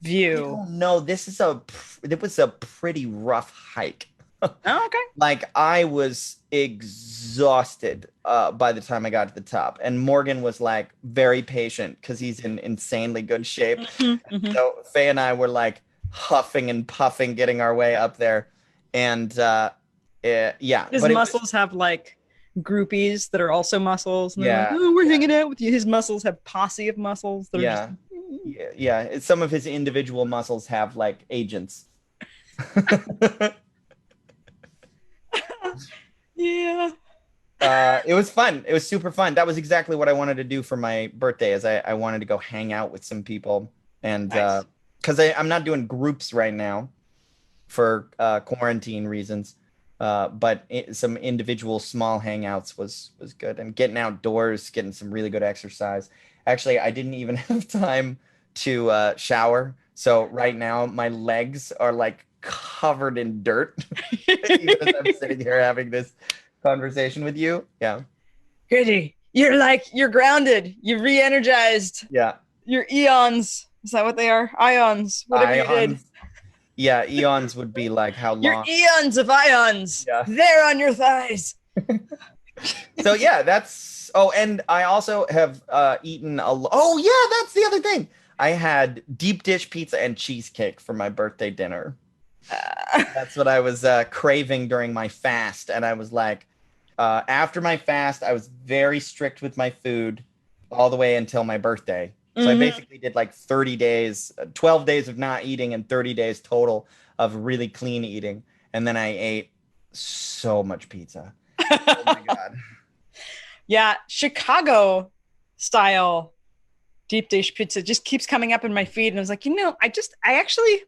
view. No, it was a pretty rough hike. Oh, okay. Like I was exhausted by the time I got to the top, and Morgan was like very patient because he's in insanely good shape. So Faye and I were like huffing and puffing, getting our way up there, and yeah. His muscles have like groupies that are also muscles. And they're like, oh, we're hanging out with you. His muscles have posse of muscles. That are just... yeah. Some of his individual muscles have like agents. Yeah. It was fun. It was super fun. That was exactly what I wanted to do for my birthday. Is I wanted to go hang out with some people, and Nice. because I'm not doing groups right now for quarantine reasons. But some individual small hangouts was good, and getting outdoors, getting some really good exercise. Actually, I didn't even have time to shower, so right now my legs are like covered in dirt, even as I'm sitting here having this conversation with you. Yeah. Crazy. you're grounded. You're re-energized. Yeah. Your eons. Is that what they are? Ions. Whatever you did. Yeah, eons would be like how long. Your eons of ions. Yeah. They're on your thighs. So yeah, that's. Oh, and I also have eaten oh yeah, that's the other thing. I had deep dish pizza and cheesecake for my birthday dinner. That's what I was craving during my fast, and I was like, after my fast, I was very strict with my food all the way until my birthday. So I basically did like 30 days, 12 days of not eating and 30 days total of really clean eating. And then I ate so much pizza. Oh my God. Yeah, Chicago style deep dish pizza just keeps coming up in my feed. And I was like, I actually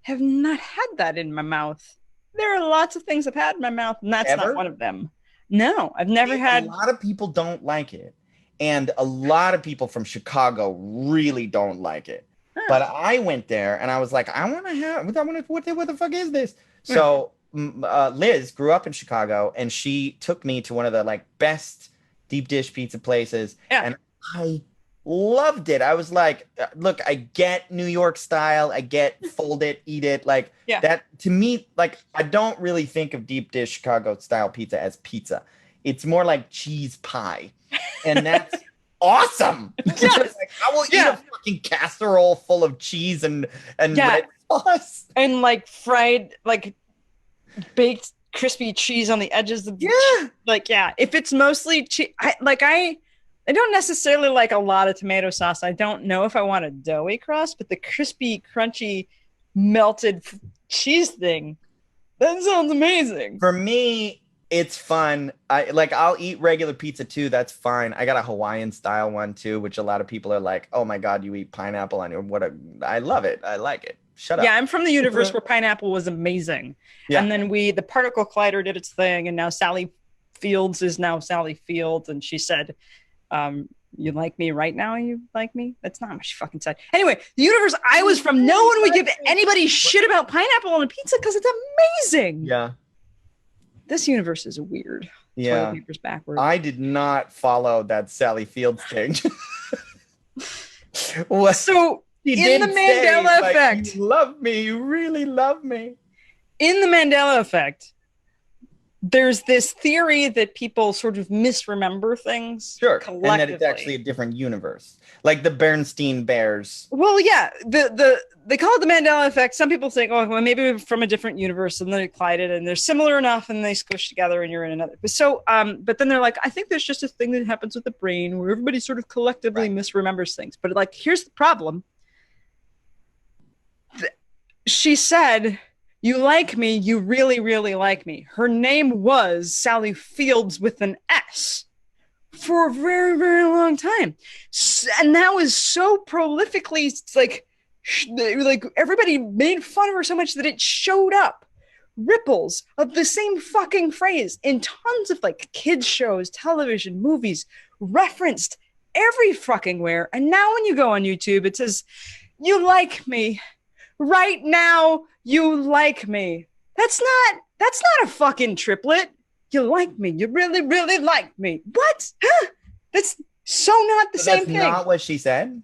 have not had that in my mouth. There are lots of things I've had in my mouth, and that's not one of them. No, I've never had. A lot of people don't like it. And a lot of people from Chicago really don't like it. Huh. But I went there and I was like, what the fuck is this? So Liz grew up in Chicago and she took me to one of the like best deep dish pizza places. Yeah. And I loved it. I was like, look, I get New York style. I get fold it, eat it. Like that to me, like, I don't really think of deep dish Chicago style pizza as pizza. It's more like cheese pie. And that's awesome. Yes. Like, I will eat a fucking casserole full of cheese and red sauce. And like fried, like baked crispy cheese on the edges of if it's mostly cheese, I don't necessarily like a lot of tomato sauce. I don't know if I want a doughy crust, but the crispy, crunchy, melted cheese thing, that sounds amazing. For me, it's fun. I'll eat regular pizza too. That's fine. I got a Hawaiian style one too, which a lot of people are like, "Oh my God, you eat pineapple on your I love it. I like it." Shut up. Yeah, I'm from the universe where pineapple was amazing. Yeah. And then the particle collider did its thing, and now Sally Fields is now Sally Fields, and she said, "You like me right now? You like me?" That's not what she fucking said. Anyway, the universe I was from, no one would give anybody shit about pineapple on a pizza because it's amazing. Yeah. This universe is weird. Yeah. Toilet paper's backwards. I did not follow that Sally Fields thing. So in the Mandela effect, you love me. You really love me. In the Mandela effect, there's this theory that people sort of misremember things. Sure. And that it's actually a different universe. Like the Bernstein Bears. Well, yeah. They call it the Mandela effect. Some people think, oh, well, maybe we're from a different universe, and they collided and they're similar enough and they squish together and you're in another. So, but then they're like, I think there's just a thing that happens with the brain where everybody sort of collectively misremembers things. But like, here's the problem. She said, "You like me, you really, really like me." Her name was Sally Fields with an S for a very, very long time. And that was so prolifically, like everybody made fun of her so much that it showed up ripples of the same fucking phrase in tons of like kids shows, television, movies, referenced every fucking where. And now when you go on YouTube, it says, "You like me. Right now, you like me." That's not a fucking triplet. You like me. You really, really like me. What? Huh? That's so not the same thing. That's not what she said?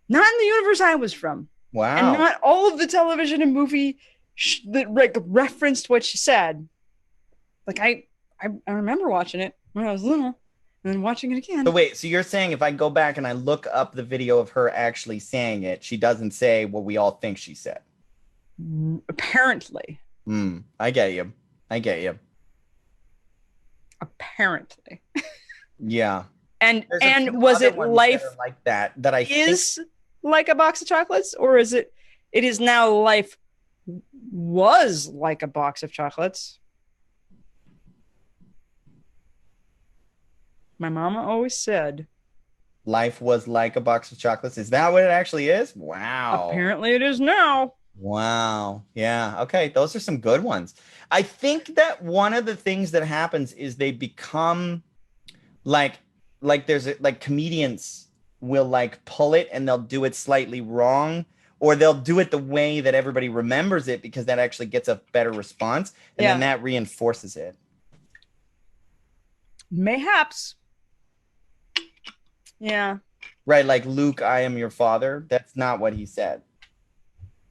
Not in the universe I was from. Wow. And not all of the television and movie that referenced what she said. Like, I remember watching it when I was little and then watching it again. So wait, so you're saying if I go back and I look up the video of her actually saying it, she doesn't say what we all think she said? Apparently. I get you. Apparently. Yeah. And was it life like that I is think... like a box of chocolates, or is it is now life was like a box of chocolates? My mama always said life was like a box of chocolates. Is that what it actually is? Wow. Apparently it is now. Wow. Yeah. Okay. Those are some good ones. I think that one of the things that happens is they become like there's like comedians will like pull it and they'll do it slightly wrong, or they'll do it the way that everybody remembers it because that actually gets a better response. And then that reinforces it. Mayhaps. Yeah. Right? Like, Luke, I am your father. That's not what he said.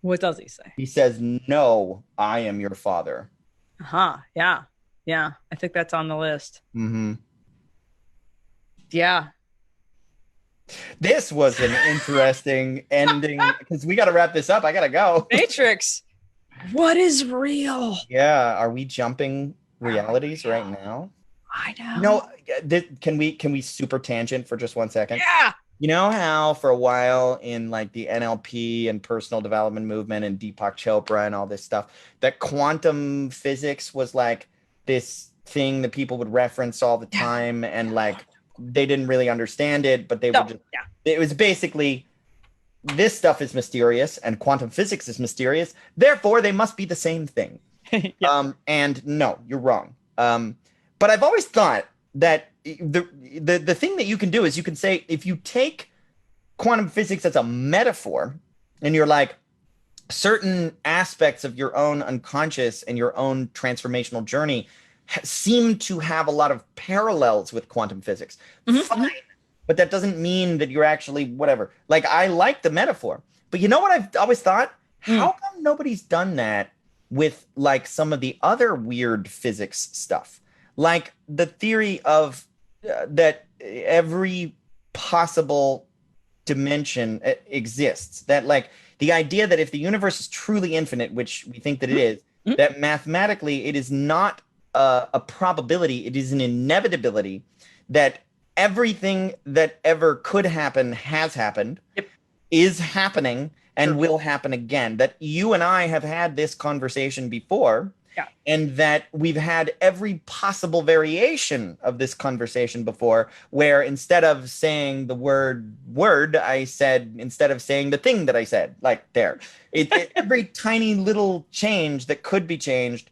What does he say? He says, no, I am your father. Uh-huh. Yeah. Yeah. I think that's on the list. Mm-hmm. Yeah. This was an interesting ending because we got to wrap this up. I got to go. Matrix. What is real? Yeah. Are we jumping realities right now? I know. No, can we super tangent for just 1 second? Yeah. You know how for a while in like the NLP and personal development movement and Deepak Chopra and all this stuff, that quantum physics was like this thing that people would reference all the time, and like they didn't really understand it, but they would just, it was basically, this stuff is mysterious and quantum physics is mysterious, therefore they must be the same thing. And no, you're wrong. But I've always thought that the thing that you can do is you can say, if you take quantum physics as a metaphor and you're like, certain aspects of your own unconscious and your own transformational journey seem to have a lot of parallels with quantum physics. Fine, but that doesn't mean that you're actually whatever. Like, I like the metaphor, but you know what I've always thought? How come nobody's done that with like some of the other weird physics stuff? Like the theory of that every possible dimension exists, that like the idea that if the universe is truly infinite, which we think that it is, that mathematically it is not a probability, it is an inevitability, that everything that ever could happen has happened, is happening, and will happen again. That you and I have had this conversation before, and that we've had every possible variation of this conversation before, where instead of saying the word, I said, instead of saying the thing that I said, like there. Every tiny little change that could be changed,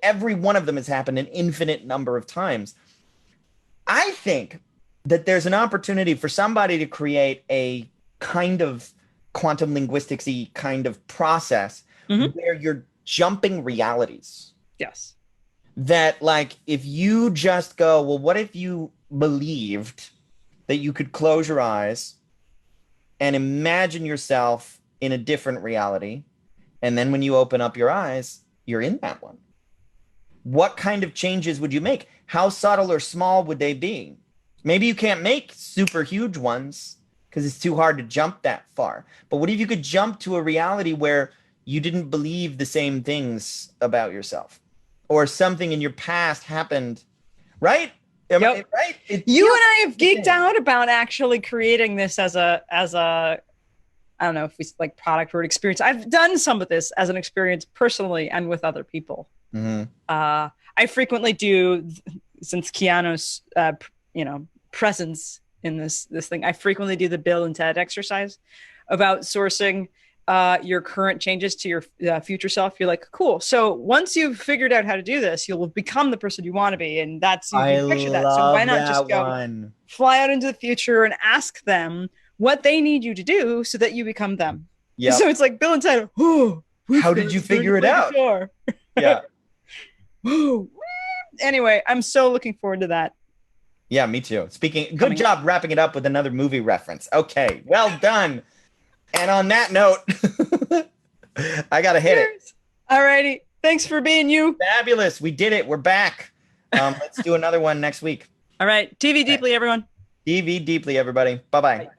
every one of them has happened an infinite number of times. I think that there's an opportunity for somebody to create a kind of quantum linguistics-y kind of process where you're jumping realities. Yes. That like, if you just go, well, what if you believed that you could close your eyes and imagine yourself in a different reality, and then when you open up your eyes, you're in that one? What kind of changes would you make? How subtle or small would they be? Maybe you can't make super huge ones because it's too hard to jump that far. But what if you could jump to a reality where you didn't believe the same things about yourself, or something in your past happened, right? Right? You and I have geeked out about actually creating this as a I don't know if we like product or experience. I've done some of this as an experience personally and with other people. I frequently do, since Keanu's presence in this thing, I frequently do the Bill and Ted exercise of outsourcing your current changes to your future self. You're like, cool. So once you've figured out how to do this, you'll become the person you want to be. And that's, you picture that. So why not just go fly out into the future and ask them what they need you to do so that you become them. Yeah. So it's like Bill and Ted. How did you figure it out? Yeah. Anyway, I'm so looking forward to that. Yeah, me too. Good job wrapping it up with another movie reference. Okay, well done. And on that note, I got to hit it. All righty. Thanks for being you. Fabulous. We did it. We're back. Let's do another one next week. All right. TV deeply, everyone. TV deeply, everybody. Bye-bye. Bye.